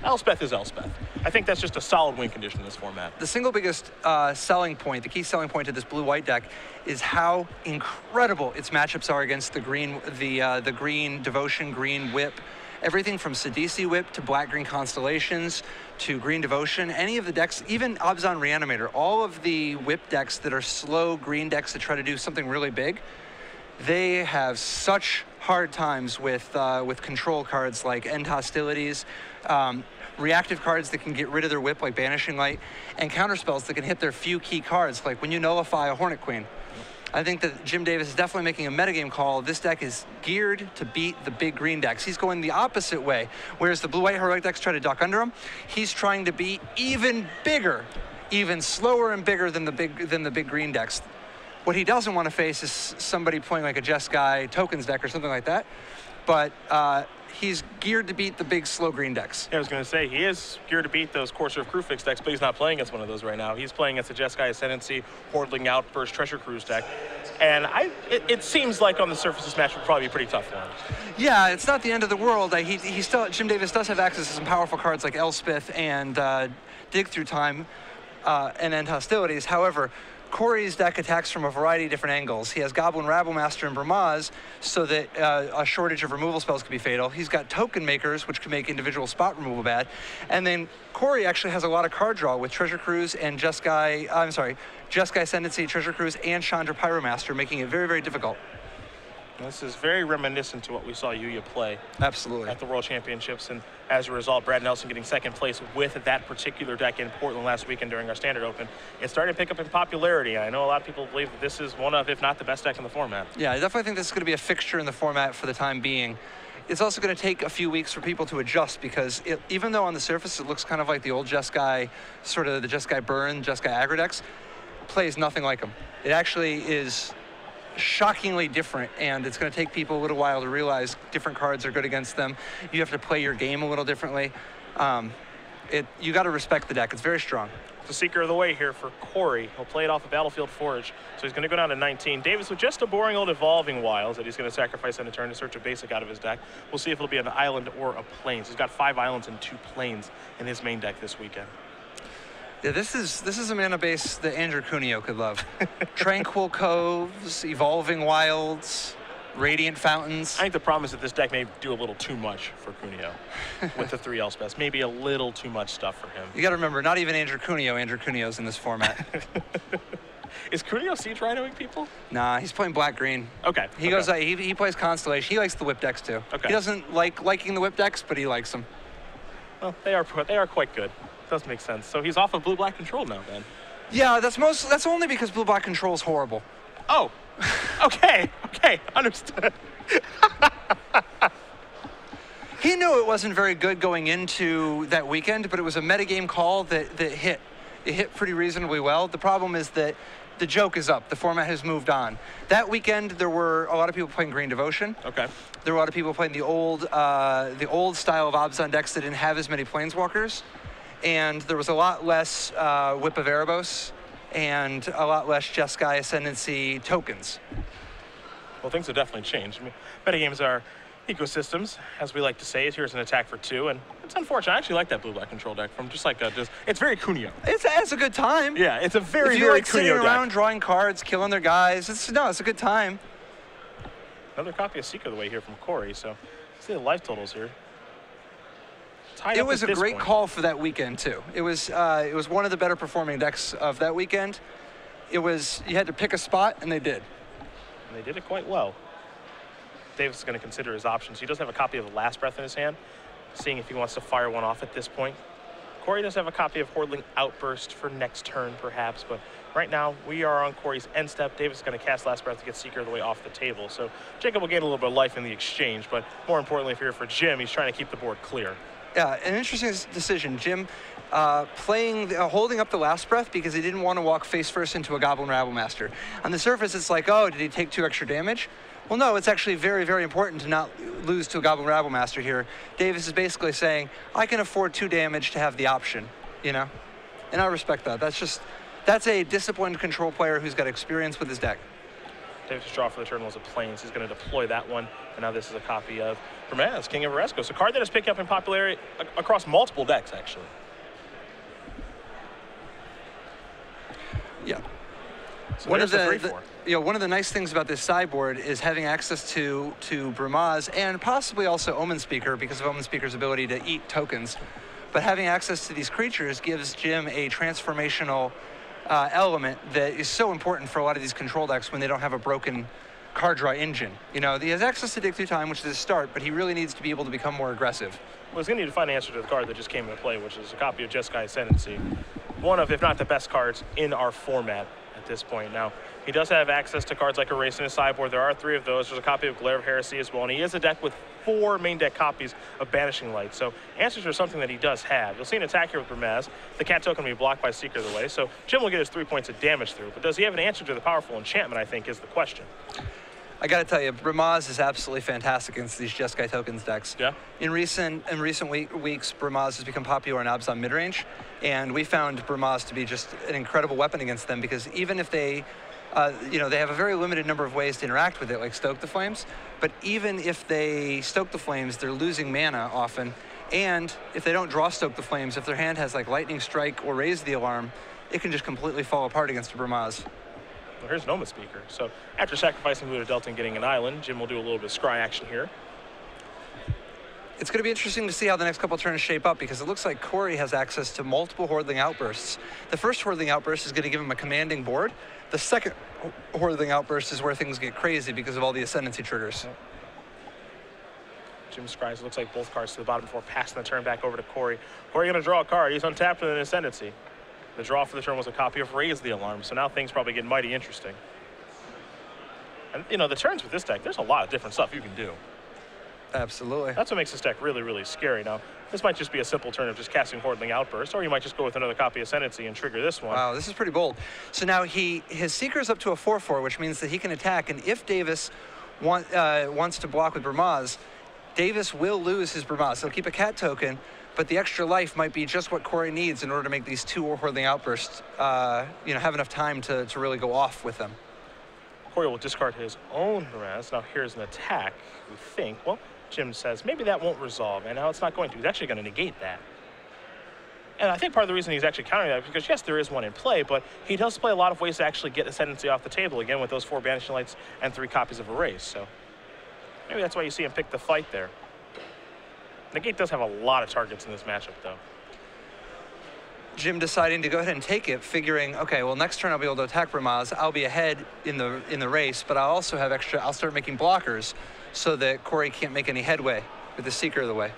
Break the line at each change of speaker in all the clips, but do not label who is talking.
Elspeth is Elspeth. I think that's just a solid win condition in this format.
The single biggest selling point, the key selling point of this blue-white deck is how incredible its matchups are against the green, the green Devotion, green Whip. Everything from Sidisi Whip to Black-Green Constellations to Green Devotion, any of the decks, even Abzan Reanimator, all of the Whip decks that are slow green decks that try to do something really big, they have such hard times with control cards like End Hostilities, reactive cards that can get rid of their Whip like Banishing Light, and counterspells that can hit their few key cards like when you nullify a Hornet Queen. I think that Jim Davis is definitely making a metagame call. This deck is geared to beat the big green decks. He's going the opposite way. Whereas the blue-white heroic decks try to duck under him, he's trying to be even bigger, even slower and bigger than the big green decks. What he doesn't want to face is somebody playing like a Jeskai Tokens deck or something like that. But he's geared to beat the big slow green decks.
Yeah, I was going to say, he is geared to beat those Courser of Crewfix decks, but he's not playing against one of those right now. He's playing against the Jeskai Ascendancy, Hordling Outburst, Treasure Cruise deck. And it seems like on the surface this match would probably be pretty tough for him.
Yeah, it's not the end of the world. Jim Davis does have access to some powerful cards like Elspeth and Dig Through Time and End Hostilities. However, Kory's deck attacks from a variety of different angles. He has Goblin Rabblemaster and Brahmaz so that a shortage of removal spells could be fatal. He's got Token Makers, which can make individual spot removal bad. And then Kory actually has a lot of card draw with Treasure Cruise and Jeskai Ascendancy, Treasure Cruise, and Chandra Pyromaster, making it very, very difficult.
This is very reminiscent to what we saw Yuya play.
Absolutely.
At the World Championships, and as a result, Brad Nelson getting second place with that particular deck in Portland last weekend during our Standard Open. It's starting to pick up in popularity. I know a lot of people believe that this is one of, if not the best deck in the format.
Yeah, I definitely think this is going to be a fixture in the format for the time being. It's also going to take a few weeks for people to adjust because even though on the surface it looks kind of like the old Jeskai, sort of the Jeskai Burn, Jeskai Aggro decks, plays nothing like them. It actually is shockingly different, and it's going to take people a little while to realize different cards are good against them. You have to play your game a little differently. You got to respect the deck. It's very strong.
The Seeker of the Way here for Kory. He'll play it off of Battlefield Forge, so he's going to go down to 19. Davis with just a boring old Evolving Wilds that he's going to sacrifice in a turn to search a basic out of his deck. We'll see if it'll be an island or a plains. He's got 5 islands and 2 plains in his main deck this weekend.
Yeah, this is a mana base that Andrew Cuneo could love. Tranquil Coves, Evolving Wilds, Radiant Fountains.
I think the problem is that this deck may do a little too much for Cuneo with the 3 Elspeths. Maybe a little too much stuff for him.
You got to remember, not even Andrew Cuneo's in this format.
Is Cuneo siege rhinoing people?
Nah, he's playing black-green.
Okay.
He plays Constellation. He likes the whip decks too.
Okay.
He doesn't like liking the whip decks, but he likes them.
Well, they are quite good. Does make sense. So he's off of blue-black control now, then.
Yeah, that's only because blue-black control is horrible.
Oh, okay, understood.
He knew it wasn't very good going into that weekend, but it was a metagame call that hit. It hit pretty reasonably well. The problem is that the joke is up. The format has moved on. That weekend, there were a lot of people playing Green Devotion.
Okay.
There were a lot of people playing the old style of Abzan decks that didn't have as many Planeswalkers. And there was a lot less Whip of Erebos and a lot less Jeskai Ascendancy tokens.
Well, things have definitely changed. I mean, metagames are ecosystems, as we like to say. Here's an attack for 2, and it's unfortunate. I actually like that blue-black control deck from just like it's very Cuneo.
It's a good time.
Yeah, it's a very,
if you
very
like
Cuneo
sitting around
deck.
drawing cards, killing their guys, it's a good time.
Another copy of Seeker of the Way here from Kory, so see the life totals here.
It was a great call for that weekend too. It was one of the better performing decks of that weekend. You had to pick a spot, and they did.
And they did it quite well. Davis is going to consider his options. He does have a copy of the Last Breath in his hand, seeing if he wants to fire one off at this point. Kory does have a copy of Hordling Outburst for next turn, perhaps, but right now we are on Kory's end step. Davis is going to cast Last Breath to get Seeker of the Way off the table. So Jacob will gain a little bit of life in the exchange, but more importantly, if you're for Jim, he's trying to keep the board clear.
Yeah, an interesting decision. Jim holding up the Last Breath because he didn't want to walk face first into a Goblin Rabblemaster. On the surface, it's like, oh, did he take 2 extra damage? Well, no, it's actually very, very important to not lose to a Goblin Rabblemaster here. Davis is basically saying, I can afford 2 damage to have the option, you know? And I respect that. That's a disciplined control player who's got experience with his deck.
Davis' draw for the turn was a Plains. He's going to deploy that one, and now this is a copy of Vermez, King of Orescos, a card that is picking up in popularity across multiple decks, actually.
Yeah.
So
one of the nice things about this sideboard is having access to Bramaz and possibly also Omen Speaker, because of Omen Speaker's ability to eat tokens. But having access to these creatures gives Jim a transformational element that is so important for a lot of these control decks when they don't have a broken card draw engine. You know, he has access to Dig Through Time, which is his start, but he really needs to be able to become more aggressive.
Well, he's going to need to find an answer to the card that just came into play, which is a copy of Jeskai Ascendancy. One of, if not the best cards in our format at this point. Now, he does have access to cards like Erase in his sideboard. There are 3 of those. There's a copy of Glare of Heresy as well, and he is a deck with 4 main deck copies of Banishing Light. So answers are something that he does have. You'll see an attack here with Bramaz. The cat token will be blocked by Seeker of the Way, so Jim will get his 3 points of damage through. But does he have an answer to the powerful enchantment, I think, is the question.
I got to tell you, Bramaz is absolutely fantastic against these Jeskai Tokens decks.
Yeah.
In recent weeks, Bramaz has become popular in Abzan midrange, and we found Bramaz to be just an incredible weapon against them, because even if they, they have a very limited number of ways to interact with it, like Stoke the Flames, but even if they Stoke the Flames, they're losing mana often, and if they don't draw Stoke the Flames, if their hand has like Lightning Strike or Raise the Alarm, it can just completely fall apart against a Bramaz.
Well, here's Noma Speaker. So after sacrificing Luda Delta and getting an island, Jim will do a little bit of scry action here.
It's going to be interesting to see how the next couple turns shape up, because it looks like Kory has access to multiple Hordeling Outbursts. The first Hordeling Outburst is going to give him a commanding board. The second Hordeling Outburst is where things get crazy because of all the Ascendancy triggers.
Jim scries, looks like both cards to the bottom before passing the turn back over to Kory. Kory going to draw a card. He's untapped with an Ascendancy. The draw for the turn was a copy of Raise the Alarm, so now things probably get mighty interesting. And, you know, the turns with this deck, there's a lot of different stuff you can do.
Absolutely.
That's what makes this deck really, really scary. Now, this might just be a simple turn of just casting Hordeling Outburst, or you might just go with another copy of Ascendancy and trigger this one.
Wow, this is pretty bold. So now his Seeker's up to a 4/4, which means that he can attack, and if Davis wants to block with Bramaz, Davis will lose his Bramaz. He'll keep a cat token, but the extra life might be just what Kory needs in order to make these 2 Hordeling Outbursts, have enough time to really go off with them.
Kory will discard his own Bramaz. Now here's an attack, we think. Well, Jim says maybe that won't resolve, and now it's not going to. He's actually going to negate that. And I think part of the reason he's actually countering that is because, yes, there is one in play, but he does play a lot of ways to actually get Ascendancy off the table, again, with those 4 Banishing Lights and 3 copies of Erase. So maybe that's why you see him pick the fight there. Negate does have a lot of targets in this matchup, though.
Jim deciding to go ahead and take it, figuring, okay, well, next turn I'll be able to attack Bramaz. I'll be ahead in the race, but I'll also have extra. I'll start making blockers so that Kory can't make any headway with the Seeker of the Way.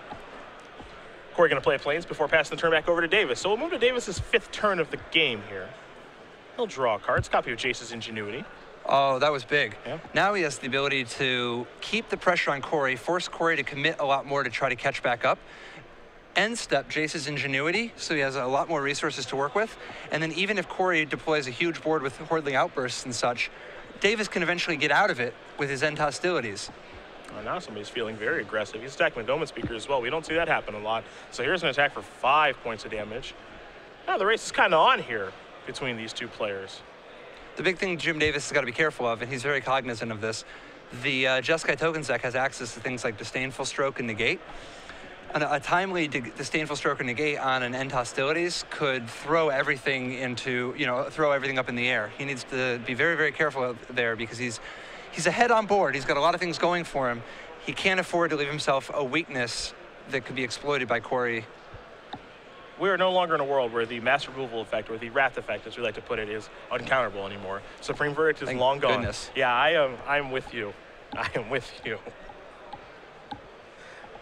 Kory going to play Plains before passing the turn back over to Davis. So we'll move to Davis's 5th turn of the game here. He'll draw a card. It's a copy of Jace's Ingenuity.
Oh, that was big.
Yeah.
Now he has the ability to keep the pressure on Kory, force Kory to commit a lot more to try to catch back up, end step Jace's Ingenuity, so he has a lot more resources to work with. And then even if Kory deploys a huge board with Hordeling Outbursts and such, Davis can eventually get out of it with his end hostilities.
Oh, now somebody's feeling very aggressive. He's attacking with Omen Speaker as well. We don't see that happen a lot. So here's an attack for 5 points of damage. Now the race is kind of on here between these 2 players.
The big thing Jim Davis has got to be careful of, and he's very cognizant of this, the Jeskai Tokens deck has access to things like Disdainful Stroke and Negate. And a timely Disdainful Stroke or Negate on an end hostilities could throw everything into, throw everything up in the air. He needs to be very, very careful out there, because he's ahead on board. He's got a lot of things going for him. He can't afford to leave himself a weakness that could be exploited by Kory.
We are no longer in a world where the mass removal effect, or the wrath effect, as we like to put it, is uncounterable anymore. Supreme Verdict is long gone.
Goodness.
Yeah, I'm with you. I am with you.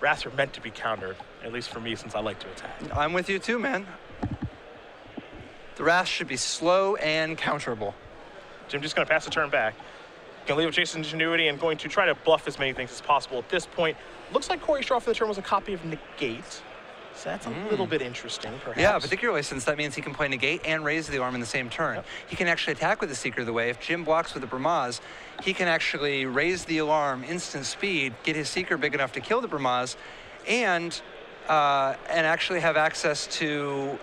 Wraths are meant to be countered, at least for me, since I like to attack.
I'm with you too, man. The wrath should be slow and counterable.
Jim just going to pass the turn back. Going to leave with Jace's Ingenuity and going to try to bluff as many things as possible at this point. Looks like Kory's draw for the turn was a copy of Negate. So that's a little bit interesting, perhaps.
Yeah, particularly since that means he can play Negate and Raise the Arm in the same turn.
Yep.
He can actually attack with the Seeker of the Way. If Jim blocks with the Bramaz, he can actually raise the alarm, instant speed, get his Seeker big enough to kill the Bramaz, and actually have access to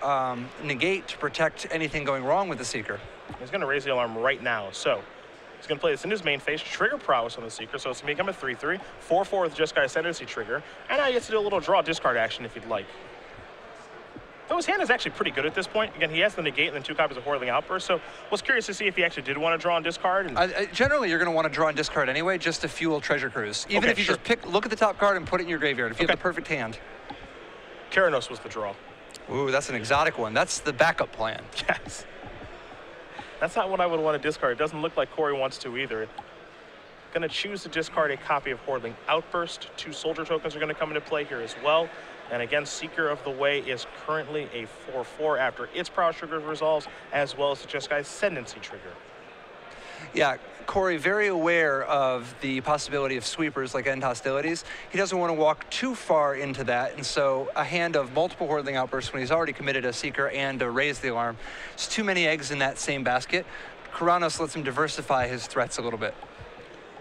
Negate to protect anything going wrong with the Seeker.
He's going to raise the alarm right now. So He's going to play this in his main phase, trigger Prowess on the Seeker, so it's going to become a 3-3, 4-4 with Jeskai Ascendancy trigger, and now he gets to do a little draw discard action if you'd like. Though his hand is actually pretty good at this point. Again, he has the negate and then 2 copies of Whirling Outburst, so was curious to see if he actually did want to draw and discard. And
generally, you're going to want to draw and discard anyway, just to fuel Treasure Cruise. Even if you just look at the top card and put it in your graveyard, if you have the perfect hand.
Keranos was the draw.
Ooh, that's an exotic one. That's the backup plan.
Yes. That's not what I would want to discard. It doesn't look like Kory wants to either. Going to choose to discard a copy of Whirling Outburst. 2 soldier tokens are going to come into play here as well. And again, Seeker of the Way is currently a 4-4 after its Prowess trigger resolves, as well as the Jeskai Ascendancy trigger.
Yeah, Kory very aware of the possibility of sweepers like End Hostilities. He doesn't want to walk too far into that, and so a hand of multiple Whirling Outbursts when he's already committed a Seeker and a Raise the Alarm. There's too many eggs in that same basket. Keranos lets him diversify his threats a little bit.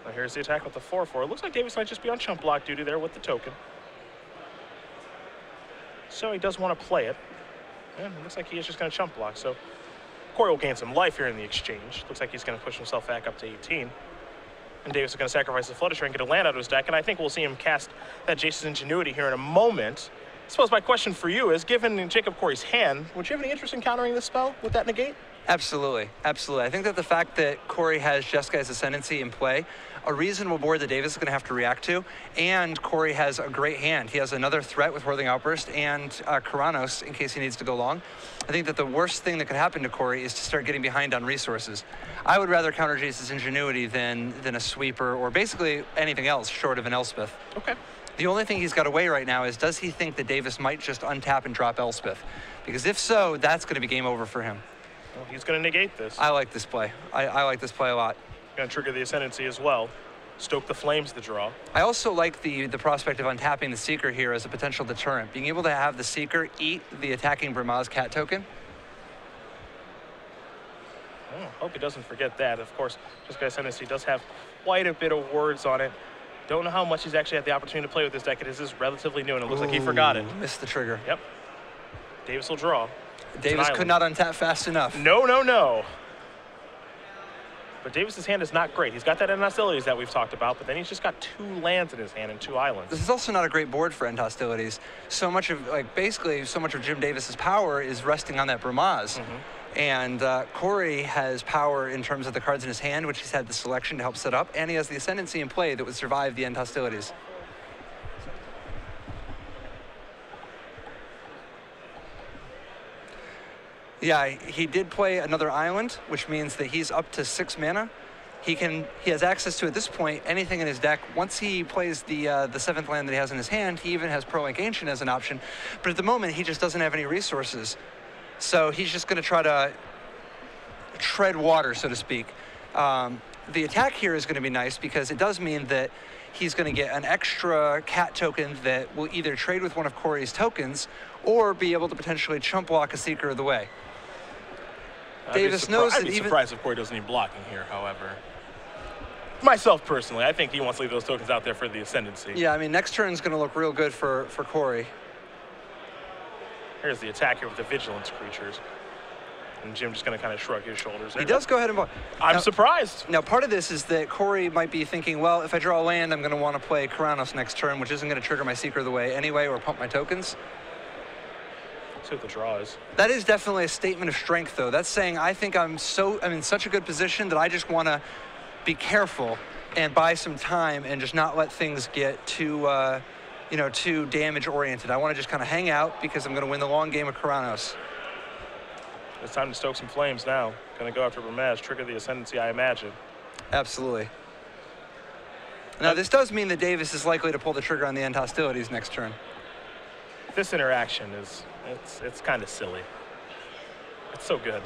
Now here's the attack with the 4-4. It looks like Davis might just be on chump block duty there with the token. So he does want to play it. And it looks like he is just going to chump block. So Kory will gain some life here in the exchange. Looks like he's going to push himself back up to 18. And Davis is going to sacrifice the Flutter and get a land out of his deck. And I think we'll see him cast that Jace's Ingenuity here in a moment. I suppose my question for you is, given Jacob Kory's hand, would you have any interest in countering this spell with that negate?
Absolutely, absolutely. I think that the fact that Kory has Jeskai's Ascendancy in play, a reasonable board that Davis is going to have to react to, and Kory has a great hand. He has another threat with Whirling Outburst and Keranos in case he needs to go long. I think that the worst thing that could happen to Kory is to start getting behind on resources. I would rather counter Jace's Ingenuity than a sweeper or basically anything else short of an Elspeth.
Okay.
The only thing he's got to weigh right now is, does he think that Davis might just untap and drop Elspeth? Because if so, that's going to be game over for him.
Well, he's going to negate this.
I like this play. I like this play a lot.
Going to trigger the Ascendancy as well. Stoke the Flames, the draw.
I also like the prospect of untapping the Seeker here as a potential deterrent. Being able to have the Seeker eat the attacking Brimaz cat token.
Oh, hope he doesn't forget that. Of course, Jeskai Ascendancy does have quite a bit of words on it. Don't know how much he's actually had the opportunity to play with this deck. It is relatively new, and it looks like he forgot it.
Missed the trigger.
Yep. Davis will draw.
Davis could not untap fast enough.
No, no, no. But Davis's hand is not great. He's got that End Hostilities that we've talked about, but then he's just got 2 lands in his hand and 2 islands.
This is also not a great board for End Hostilities. So much of, basically, so much of Jim Davis's power is resting on that Brimaz. And Kory has power in terms of the cards in his hand, which he's had the selection to help set up, and he has the Ascendancy in play that would survive the End Hostilities. Yeah, he did play another island, which means that he's up to 6 mana. He has access to, at this point, anything in his deck. Once he plays the 7th land that he has in his hand, he even has Pro Link Ancient as an option. But at the moment, he just doesn't have any resources. So he's just going to try to tread water, so to speak. The attack here is going to be nice because it does mean that he's going to get an extra cat token that will either trade with one of Kory's tokens or be able to potentially chump block a Seeker of the Way. Davis knows that
I'd be surprised if Kory doesn't need blocking here, however. Myself, personally, I think he wants to leave those tokens out there for the Ascendancy.
Yeah, I mean, next turn's going to look real good for Kory.
Here's the attack here with the Vigilance creatures. And Jim just going to kind of shrug his shoulders.
He does go ahead and block.
I'm surprised.
Now, part of this is that Kory might be thinking, well, if I draw a land, I'm going to want to play Keranos next turn, which isn't going to trigger my Seeker of the Way anyway or pump my tokens.
See what the draw is.
That is definitely a statement of strength, though. That's saying I think I'm in such a good position that I just want to be careful and buy some time and just not let things get too, too damage-oriented. I want to just kind of hang out because I'm going to win the long game of Keranos.
It's time to stoke some flames now. Going to go after Brimaz, trigger the Ascendancy, I imagine.
Absolutely. Now, this does mean that Davis is likely to pull the trigger on the End Hostilities next turn.
This interaction is, it's kind of silly. It's so good.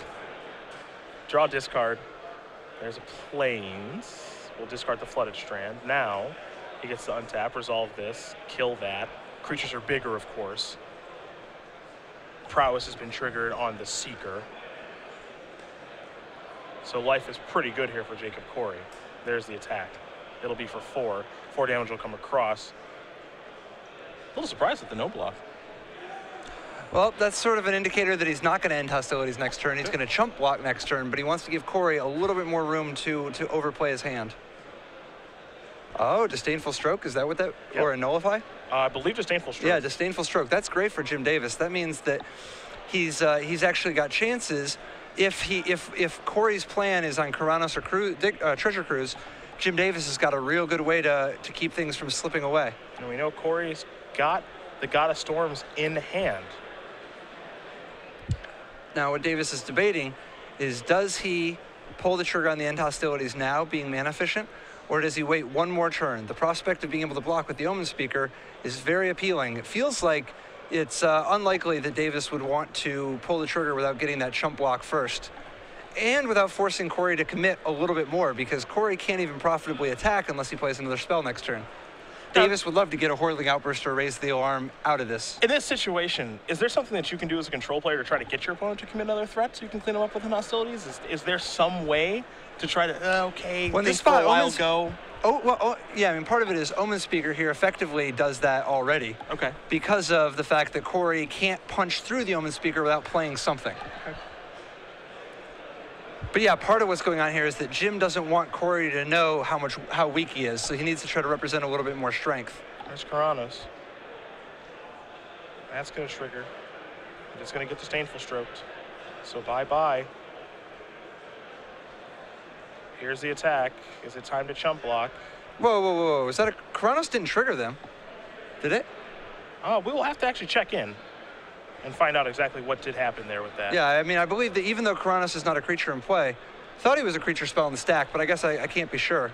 Draw, discard. There's a Plains. We'll discard the Flooded Strand. Now, he gets to untap, resolve this, kill that. Creatures are bigger, of course. Prowess has been triggered on the Seeker. So life is pretty good here for Jacob Kory. There's the attack. It'll be for 4. 4 damage will come across. A little surprised at the no block.
Well, that's sort of an indicator that he's not going to end hostilities next turn. He's going to chump block next turn, but he wants to give Kory a little bit more room to overplay his hand. Oh, Disdainful Stroke, is that what that,
Yep.
or a Nullify?
I believe Disdainful Stroke.
Yeah, Disdainful Stroke. That's great for Jim Davis. That means that he's actually got chances. If Kory's plan is on Karanos or Treasure Cruise, Jim Davis has got a real good way to keep things from slipping away.
And we know Kory's got the God of Storms in hand.
Now, what Davis is debating is, does he pull the trigger on the end hostilities now, being mana efficient, or does he wait one more turn? The prospect of being able to block with the Omen Speaker is very appealing. It feels like it's unlikely that Davis would want to pull the trigger without getting that chump block first, and without forcing Kory to commit a little bit more, because Kory can't even profitably attack unless he plays another spell next turn. Davis would love to get a Hordeling Outburst or Raise the Alarm out of this.
In this situation, is there something that you can do as a control player to try to get your opponent to commit another threat so you can clean them up with hostilities? Is there some way to try to, okay,
when
think for a while go?
Oh, well, yeah, I mean, part of it is Omen Speaker here effectively does that already.
Okay.
Because of the fact that Kory can't punch through the Omen Speaker without playing something.
Okay.
But yeah, part of what's going on here is that Jim doesn't want Kory to know how weak he is, so he needs to try to represent a little bit more strength.
There's Karanos. That's going to trigger. It's going to get Disdainful Stroked. So bye-bye. Here's the attack. Is it time to chump block?
Whoa, whoa, whoa. Is that a... Karanos didn't trigger them. Did it?
Oh, we will have to actually check in and find out exactly what did happen there with that.
Yeah, I mean, I believe that even though Karanos is not a creature in play, thought he was a creature spell in the stack, but I guess I can't be sure.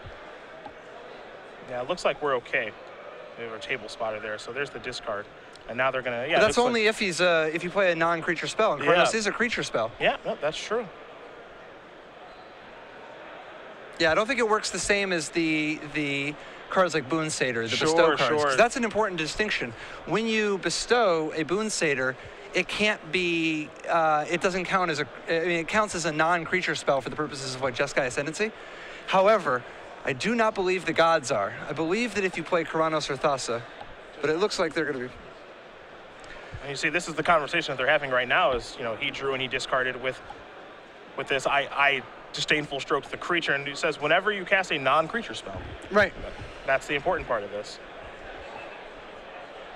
Yeah, it looks like we're okay. We have our table spotter there, so there's the discard. And now they're going to... Yeah,
but that's only if he's if you play a non-creature spell, and Karanos is a creature spell.
Yeah, no, that's true.
Yeah, I don't think it works the same as the cards like Boon Satyr, the bestow cards. 'Cause that's an important distinction. When you bestow a Boon Satyr, it can't be, it doesn't count as it counts as a non-creature spell for the purposes of like Jeskai Ascendancy. However, I do not believe the gods are. I believe that if you play Karanos or Thassa, but it looks like they're going to be.
And you see, this is the conversation that they're having right now is, you know, he drew and he discarded with this. I Disdainful Strokes the creature, and he says whenever you cast a non-creature spell.
Right.
That's the important part of this.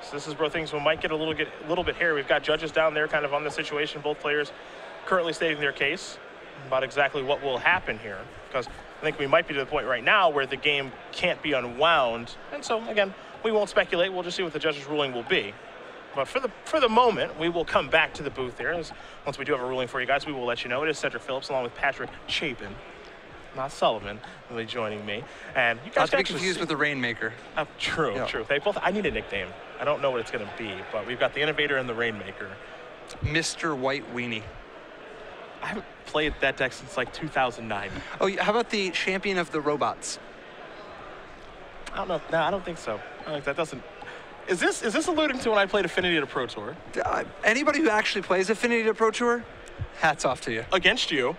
So this is where things might get a little bit hairy. We've got judges down there kind of on the situation, both players currently stating their case about exactly what will happen here, because I think we might be to the point right now where the game can't be unwound. And so, again, we won't speculate. We'll just see what the judge's ruling will be. But for the moment, we will come back to the booth here. Once we do have a ruling for you guys, we will let you know. It is Cedric Phillips along with Patrick Chapin, not Sullivan, will be joining me. And you guys
not to be confused with the Rainmaker.
True, yeah. True. They both. I need a nickname. I don't know what it's going to be, but we've got the Innovator and the Rainmaker.
Mr. White Weenie.
I haven't played that deck since like 2009.
Oh, how about the Champion of the Robots?
I don't know. No, I don't think so. I don't think that doesn't. Is this alluding to when I played Affinity at a Pro Tour?
Anybody who actually plays Affinity at a Pro Tour, hats off to you.
Against you.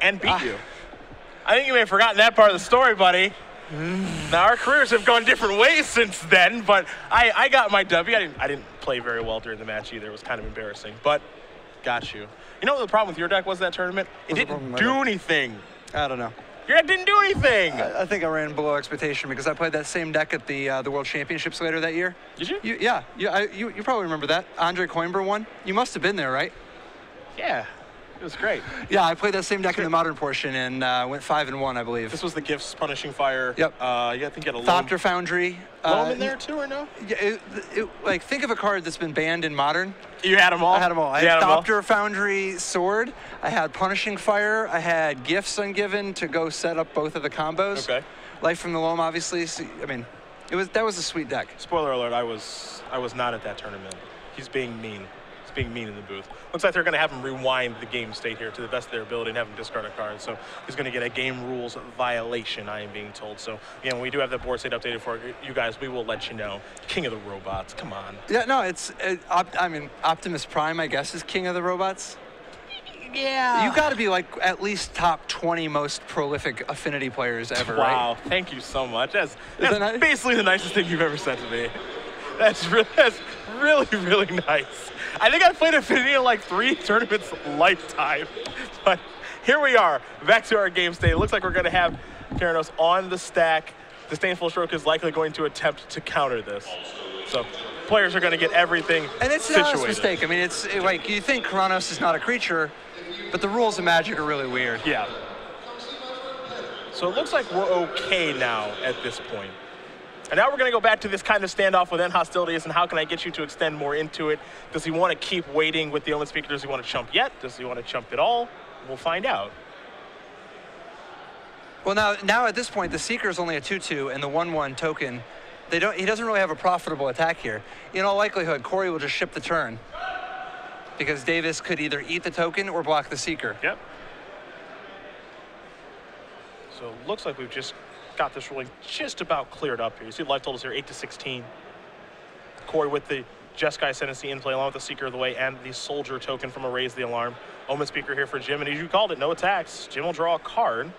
And beat you. I think you may have forgotten that part of the story, buddy. Now, our careers have gone different ways since then, but I got my W. I didn't play very well during the match either. It was kind of embarrassing, but got you. You know what the problem with your deck was that tournament? It didn't do anything.
I don't know.
Your deck didn't do anything.
I think I ran below expectation because I played that same deck at the World Championships later that year.
Did you?
You probably remember that. Andre Coimbra won. You must have been there, right?
Yeah. It was great.
Yeah, I played that same deck in the modern portion and went 5-1, I believe.
This was the Gifts, Punishing Fire.
Yep.
I think you had a
Thopter Foundry.
Loam in there too, or no?
Yeah, like think of a card that's been banned in modern.
You had them all?
I had them all. I had Thopter Foundry Sword. I had Punishing Fire. I had Gifts Ungiven to go set up both of the combos.
Okay.
Life from the Loam, obviously. So, I mean, that was a sweet deck.
Spoiler alert, I was not at that tournament. He's being mean. He's being mean in the booth. Looks like they're going to have him rewind the game state here to the best of their ability and have him discard a card. So he's going to get a game rules violation, I am being told. So, again, when we do have the board state updated for you guys, we will let you know. King of the Robots, come on.
Yeah, no, I mean, Optimus Prime, I guess, is King of the Robots.
Yeah.
You got to be like at least top 20 most prolific Affinity players ever, right?
Wow, thank you so much. That's basically the nicest thing you've ever said to me. That's really, really nice. I think I've played Infinity in like 3 tournaments lifetime. But here we are, back to our game state. It looks like we're going to have Keranos on the stack. Disdainful Stroke is likely going to attempt to counter this. So players are going to get everything
And it's
situated.
an honest mistake. I mean, it's like you think Keranos is not a creature, but the rules of Magic are really weird.
Yeah. So it looks like we're okay now at this point. And now we're going to go back to this kind of standoff with end hostilities and how can I get you to extend more into it? Does he want to keep waiting with the Omen Speaker? Does he want to chump yet? Does he want to chump at all? We'll find out.
Well, now at this point, the Seeker is only a 2/2, and the 1/1 token, he doesn't really have a profitable attack here. In all likelihood, Kory will just ship the turn because Davis could either eat the token or block the Seeker.
Yep. So it looks like we've just got this ruling just about cleared up here. You see the life totals here, 8-16. Kory with the Jeskai Ascendancy in play along with the Seeker of the Way and the Soldier token from a Raise the Alarm. Omen Speaker here for Jim, and as you called it, no attacks. Jim will draw a card.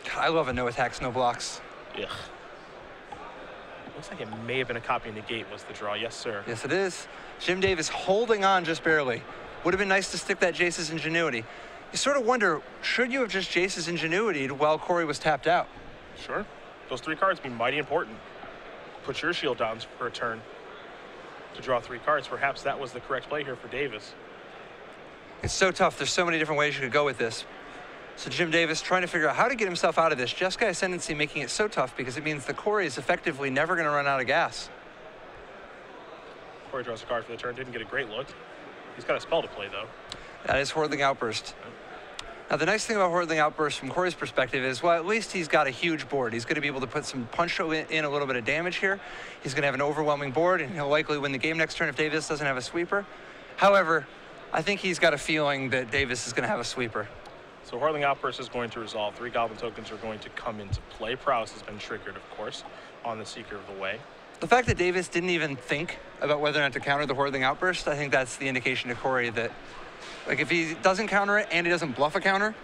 God, I love a no attacks, no blocks.
Ugh. Looks like it may have been a copy and negate was the draw. Yes, sir.
Yes, it is. Jim Davis holding on just barely. Would have been nice to stick that Jace's Ingenuity. You sort of wonder, should you have just Jace's Ingenuity while Kory was tapped out?
Sure. Those 3 cards be mighty important. Put your shield down for a turn to draw 3 cards. Perhaps that was the correct play here for Davis.
It's so tough. There's so many different ways you could go with this. So Jim Davis trying to figure out how to get himself out of this. Jeskai Ascendancy making it so tough because it means the Kory is effectively never going to run out of gas.
Kory draws a card for the turn. Didn't get a great look. He's got a spell to play, though.
That is Hordeling Outburst. Now, the nice thing about Hordeling Outburst from Kory's perspective is, well, at least he's got a huge board. He's going to be able to put some punch in a little bit of damage here. He's going to have an overwhelming board, and he'll likely win the game next turn if Davis doesn't have a sweeper. However, I think he's got a feeling that Davis is going to have a sweeper.
So Hordeling Outburst is going to resolve. 3 Goblin tokens are going to come into play. Prowess has been triggered, of course, on the Seeker of the Way.
The fact that Davis didn't even think about whether or not to counter the Hordeling Outburst, I think that's the indication to Kory that, like, if he doesn't counter it and he doesn't bluff a counter,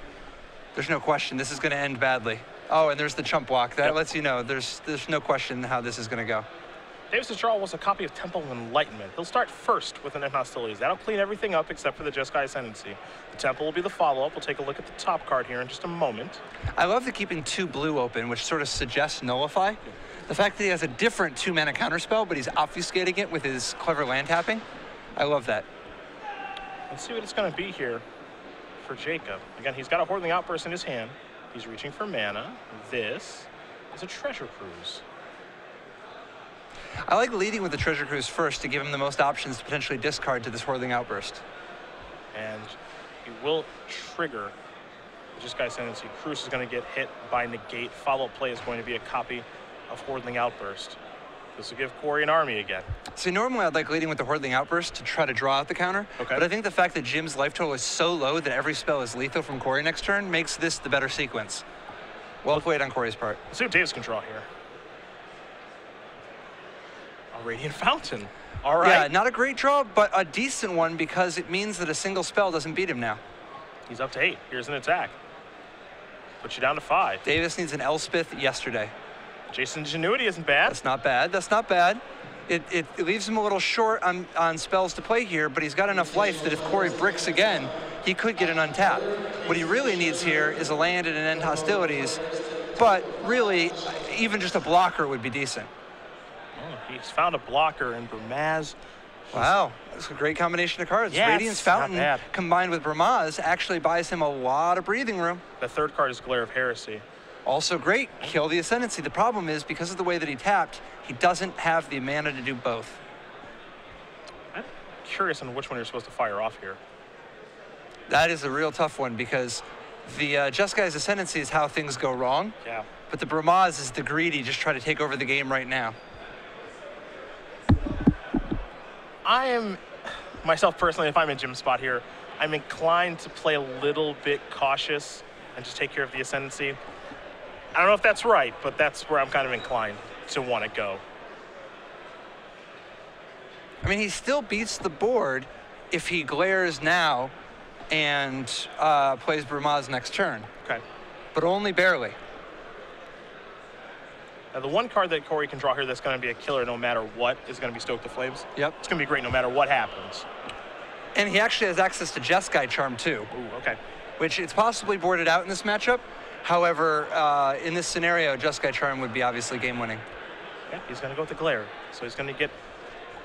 there's no question this is going to end badly. Oh, and there's the chump block. That lets you know there's no question how this is going to go.
Davis's draw was a copy of Temple of Enlightenment. He'll start first with an End Hostilities. That'll clean everything up except for the Jeskai Ascendancy. The Temple will be the follow-up. We'll take a look at the top card here in just a moment.
I love the keeping 2 blue open, which sort of suggests Nullify. The fact that he has a different 2-mana counterspell, but he's obfuscating it with his clever land tapping. I love that.
Let's see what it's going to be here for Jacob. Again, he's got a Hordeling Outburst in his hand. He's reaching for mana. This is a Treasure Cruise.
I like leading with the Treasure Cruise first to give him the most options to potentially discard to this Hordeling Outburst.
And he will trigger the Jeskai Ascendancy. Cruise is going to get hit by negate. Follow-up play is going to be a copy of Hordeling Outburst. This will give Kory an army again.
See, normally I'd like leading with the Hordeling Outburst to try to draw out the counter.
Okay.
But I think the fact that Jim's life total is so low that every spell is lethal from Kory next turn makes this the better sequence. Well played on Kory's part.
Let's see what Davis can draw here. A Radiant Fountain. All right.
Yeah, not a great draw, but a decent one because it means that a single spell doesn't beat him now.
He's up to 8. Here's an attack. Put you down to 5.
Davis needs an Elspeth yesterday.
Jason's Ingenuity isn't bad.
That's not bad. That's not bad. It leaves him a little short on spells to play here, but he's got enough life that if Kory bricks again, he could get an untap. What he really needs here is a land and an End Hostilities, but really, even just a blocker would be decent.
Oh, he's found a blocker in Bramaz.
Wow, that's a great combination of cards.
Yeah,
Radiance Fountain combined with Bramaz actually buys him a lot of breathing room.
The third card is Glare of Heresy.
Also great, kill the Ascendancy. The problem is, because of the way that he tapped, he doesn't have the mana to do both.
I'm curious on which one you're supposed to fire off here.
That is a real tough one because the Jeskai's Ascendancy is how things go wrong.
Yeah.
But the Bramaz is the greedy, just try to take over the game right now.
I am, myself personally, if I'm in Jim's spot here, I'm inclined to play a little bit cautious and just take care of the Ascendancy. I don't know if that's right, but that's where I'm kind of inclined to want to go.
I mean, he still beats the board if he glares now and plays Bramaz next turn.
Okay.
But only barely.
Now, the one card that Kory can draw here that's going to be a killer no matter what is going to be Stoke the Flames.
Yep.
It's going to be great no matter what happens.
And he actually has access to Jeskai Charm, too.
Ooh, okay.
Which it's possibly boarded out in this matchup. However, in this scenario, Jeskai Charm would be obviously game-winning.
Yeah, he's going to go with the Glare. So he's going to get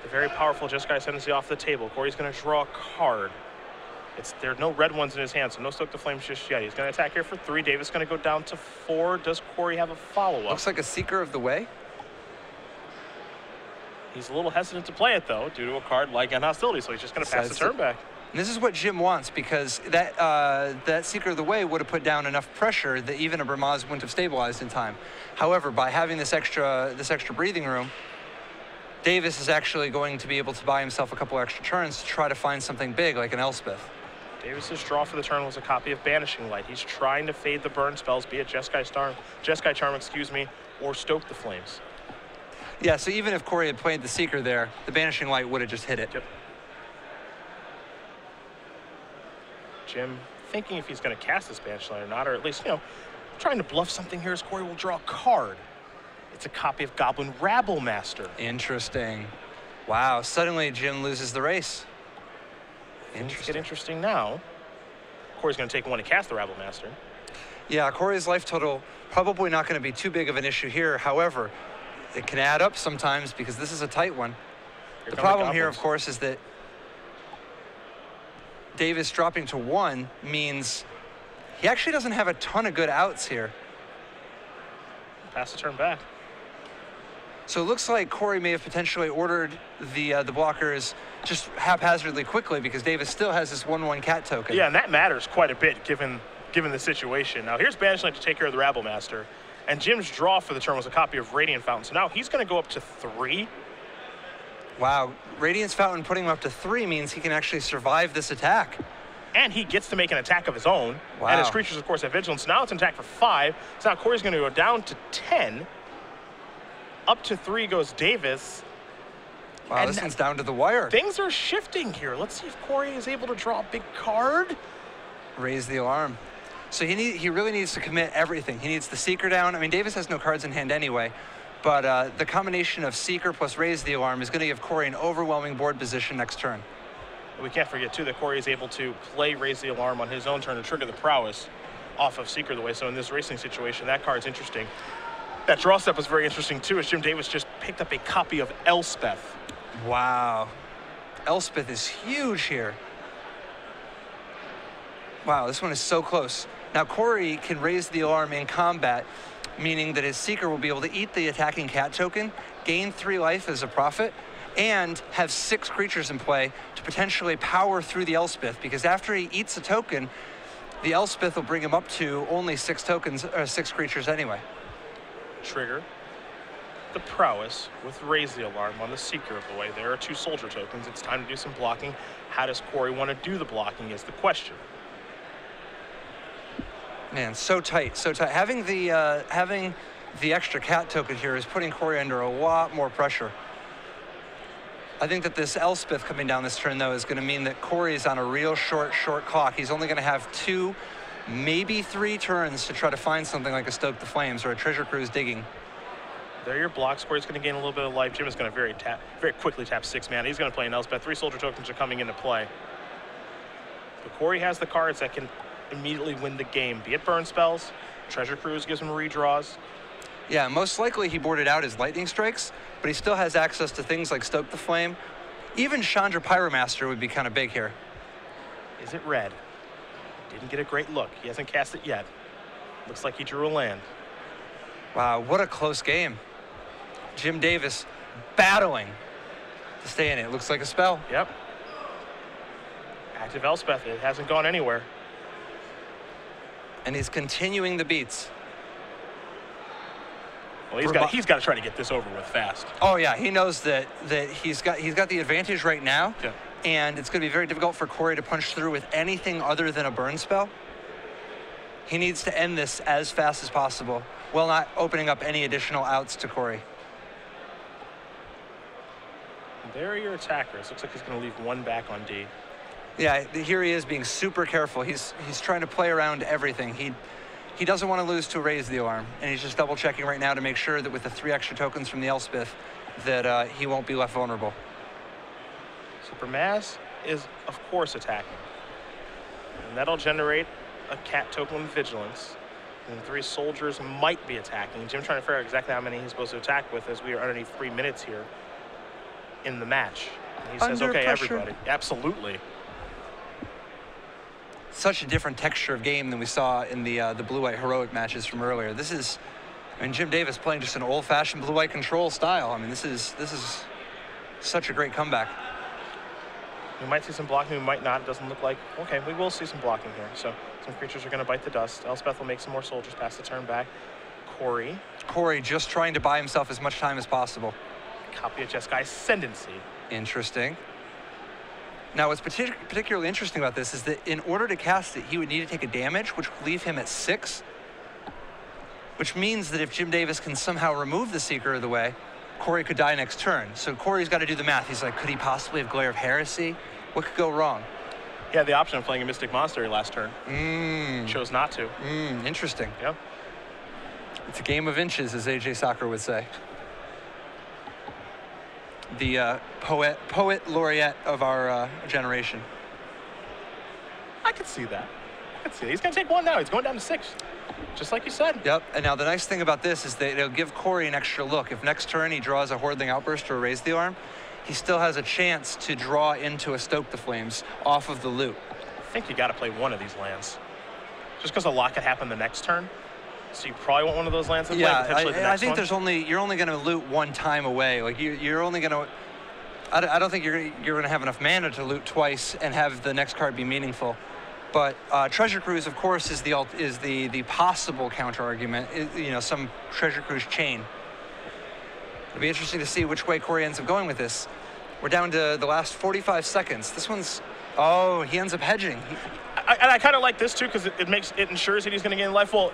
the very powerful Jeskai Ascendancy off the table. Kory's going to draw a card. There are no red ones in his hand, so no Stoke the Flames just yet. He's going to attack here for 3. Davis going to go down to 4. Does Kory have a follow-up?
Looks like a Seeker of the Way.
He's a little hesitant to play it, though, due to a card like End Hostility, so he's just going to pass the turn back.
And this is what Jim wants, because that Seeker of the Way would have put down enough pressure that even a Bramaz wouldn't have stabilized in time. However, by having this extra breathing room, Davis is actually going to be able to buy himself a couple extra turns to try to find something big like an Elspeth.
Davis's draw for the turn was a copy of Banishing Light. He's trying to fade the burn spells, be it Jeskai Charm, or Stoke the Flames.
Yeah, so even if Kory had played the Seeker there, the Banishing Light would have just hit it.
Yep. Jim thinking if he's going to cast this Banishing Light or not, or at least, trying to bluff something here as Kory will draw a card. It's a copy of Goblin Rabble Master.
Interesting. Wow, suddenly Jim loses the race.
Things get interesting now. Kory's going to take 1 to cast the Rabble Master.
Yeah, Kory's life total probably not going to be too big of an issue here. However, it can add up sometimes because this is a tight one. The problem here, of course, is that Davis dropping to 1 means he actually doesn't have a ton of good outs here.
Pass the turn back.
So it looks like Kory may have potentially ordered the blockers just haphazardly quickly because Davis still has this 1/1 cat token.
Yeah, and that matters quite a bit given the situation. Now here's Banishing Light to take care of the Rabble Master, and Jim's draw for the turn was a copy of Radiant Fountain. So now he's going to go up to 3.
Wow, Radiance Fountain putting him up to 3 means he can actually survive this attack.
And he gets to make an attack of his own.
Wow.
And his creatures, of course, have Vigilance. Now it's an attack for 5. So now Kory's going to go down to 10. Up to 3 goes Davis.
Wow,
and
this one's down to the wire.
Things are shifting here. Let's see if Kory is able to draw a big card.
Raise the alarm. So he really needs to commit everything. He needs the Seeker down. I mean, Davis has no cards in hand anyway, but the combination of Seeker plus Raise the Alarm is going to give Kory an overwhelming board position next turn.
We can't forget, too, that Kory is able to play Raise the Alarm on his own turn to trigger the Prowess off of Seeker the Way. So in this racing situation, that card's interesting. That draw step was very interesting, too, as Jim Davis just picked up a copy of Elspeth.
Wow. Elspeth is huge here. Wow, this one is so close. Now, Kory can raise the alarm in combat, meaning that his Seeker will be able to eat the attacking cat token, gain 3 life as a profit, and have 6 creatures in play to potentially power through the Elspeth, because after he eats a token, the Elspeth will bring him up to only 6 tokens, or 6 creatures anyway.
Trigger the Prowess with Raise the Alarm on the Seeker of the Way. There are 2 soldier tokens. It's time to do some blocking. How does Kory want to do the blocking is the question.
Man, so tight, so tight. Having the extra cat token here is putting Kory under a lot more pressure. I think that this Elspeth coming down this turn, though, is going to mean that Kory is on a real short clock. He's only going to have 2, maybe 3 turns to try to find something like a Stoke the Flames or a Treasure Cruise digging.
There are your blocks. Kory's going to gain a little bit of life. Jim is going to very quickly tap 6 mana. He's going to play an Elspeth. 3 soldier tokens are coming into play. But Kory has the cards that can immediately win the game, be it burn spells. Treasure Cruise gives him redraws.
Yeah, most likely he boarded out his Lightning Strikes, but he still has access to things like Stoke the Flame. Even Chandra Pyromaster would be kind of big here.
Is it red? Didn't get a great look. He hasn't cast it yet. Looks like he drew a land.
Wow, what a close game. Jim Davis battling to stay in it. Looks like a spell.
Yep. Active Elspeth. It hasn't gone anywhere.
And he's continuing the beats.
Well, he's got to try to get this over with fast.
Oh yeah, he knows that he's got the advantage right now,
yeah.
And it's going to be very difficult for Kory to punch through with anything other than a burn spell. He needs to end this as fast as possible, while not opening up any additional outs to Kory.
There are your attackers. Looks like he's going to leave 1 back on D.
Yeah, here he is being super careful. He's trying to play around everything. He doesn't want to lose to raise the alarm, and he's just double checking right now to make sure that with the 3 extra tokens from the Elspeth that he won't be left vulnerable.
So Bramaz is, of course, attacking. And that'll generate a cat token with vigilance. And 3 soldiers might be attacking. Jim trying to figure out exactly how many he's supposed to attack with as we are underneath 3 minutes here in the match. And he says, okay,
pressure.
everybody. Absolutely.
Such a different texture of game than we saw in the blue-white heroic matches from earlier. This is, I mean, Jim Davis playing just an old-fashioned blue-white control style. I mean, this is such a great comeback.
We might see some blocking, we might not. It doesn't look like. Okay, we will see some blocking here. So some creatures are going to bite the dust. Elspeth will make some more soldiers pass the turn back. Kory
just trying to buy himself as much time as possible.
Copy of Jeskai Ascendancy.
Interesting. Now, what's particularly interesting about this is that in order to cast it, he would need to take a damage, which would leave him at 6. Which means that if Jim Davis can somehow remove the Seeker of the Way, Kory could die next turn. So Kory's got to do the math. He's like, could he possibly have Glare of Heresy? What could go wrong?
He had the option of playing a Mystic Monster last turn. Chose not to.
Interesting.
Yep.
It's a game of inches, as AJ Soccer would say. The poet laureate of our generation.
I could see that. I could see that. He's going to take 1 now. He's going down to 6. Just like you said.
Yep. And now the nice thing about this is that it'll give Kory an extra look. If next turn he draws a Hordling Outburst or Raise the Arm, he still has a chance to draw into a Stoke the Flames off of the loot.
I think you got to play one of these lands. Just because a lot could happen the next turn. So you probably want one of those lands to play, potentially the next
I think
one.
you're only going to loot 1 time away. Like you're only going to, I don't think you're going to have enough mana to loot twice and have the next card be meaningful. But Treasure Cruise, of course, is the possible counter argument. You know, some Treasure Cruise chain. It'll be interesting to see which way Kory ends up going with this. We're down to the last 45 seconds. This one's, oh, he ends up hedging.
I kind of like this too because it ensures that he's going to gain life. Well,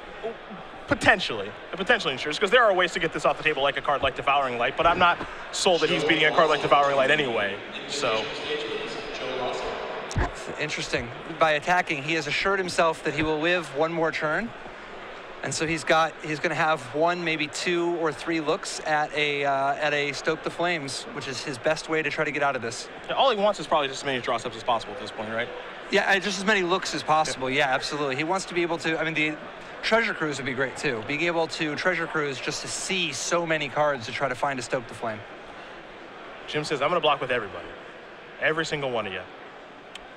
potentially, it potentially ensures because there are ways to get this off the table, like a card like Devouring Light. But I'm not sold that he's beating a card like Devouring Light anyway. So.
Interesting. By attacking, he has assured himself that he will live 1 more turn, and so he's going to have 1, maybe 2 or 3 looks at a Stoke the Flames, which is his best way to try to get out of this.
Yeah, all he wants is probably just as many draw steps as possible at this point, right?
Yeah, just as many looks as possible. Yeah, absolutely. He wants to be able to. I mean, the Treasure Cruise would be great too. Being able to Treasure Cruise just to see so many cards to try to find a Stoke the Flame.
Jim says, I'm going to block with everybody. Every single one of you.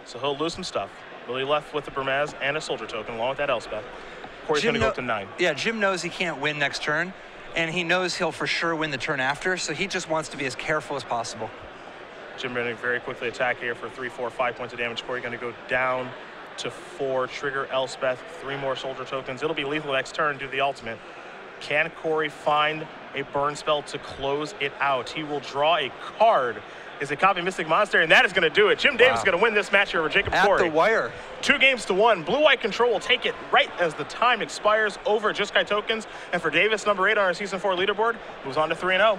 So he'll lose some stuff. Really left with the Bramaz and a soldier token along with that Elspeth. Kory's going to go up to 9.
Yeah, Jim knows he can't win next turn, and he knows he'll for sure win the turn after, so he just wants to be as careful as possible.
Jim going to very quickly attack here for 3, 4, 5 points of damage. Kory going to go down to 4. Trigger Elspeth, 3 more soldier tokens. It'll be lethal next turn due to the ultimate. Can Kory find a burn spell to close it out? He will draw a card. Is a copy of Mystic Monster, and that is going to do it. Jim Davis is going to win this match here over Jacob Kory.
At the wire.
2 games to 1. Blue-White Control will take it right as the time expires over Jeskai tokens. And for Davis, number 8 on our Season 4 leaderboard, moves on to 3-0.